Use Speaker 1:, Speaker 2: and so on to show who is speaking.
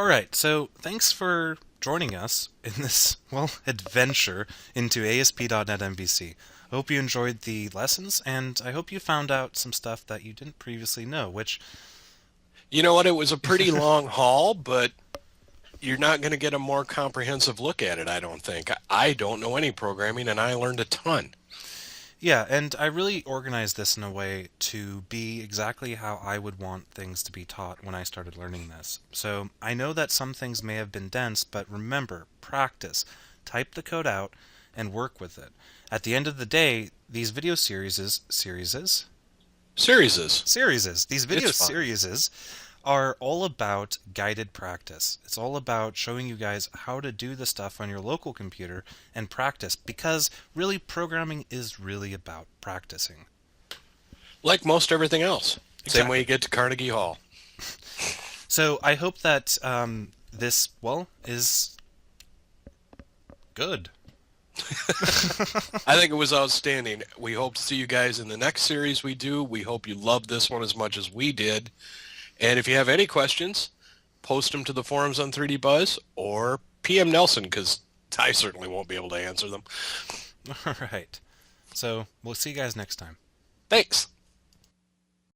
Speaker 1: All right, so thanks for joining us in this, well, adventure into ASP.NET MVC. I hope you enjoyed the lessons, and I hope you found out some stuff that you didn't previously know, which,
Speaker 2: You know what? It was a pretty long haul, but you're not going to get a more comprehensive look at it, I don't think. I don't know any programming, and I learned a ton.
Speaker 1: yeah, and I really organized this in a way to be exactly how I would want things to be taught when I started learning this. So I know that some things may have been dense, but remember, practice. Type the code out and work with it. At the end of the day, these video
Speaker 2: Series.
Speaker 1: these video
Speaker 2: It's fun.
Speaker 1: series are all about guided practice. It's all about showing you guys how to do the stuff on your local computer and practice because really programming is really about practicing.
Speaker 2: Like most everything else. Same way
Speaker 1: Exactly.
Speaker 2: you get to Carnegie Hall.
Speaker 1: So I hope that this, well, is good.
Speaker 2: I think it was outstanding. We hope to see you guys in the next series we do. We hope you loved this one as much as we did. And if you have any questions, post them to the forums on 3D Buzz or PM Nelson, because I certainly won't be able to answer them.
Speaker 1: All right. So we'll see you guys next time.
Speaker 2: Thanks.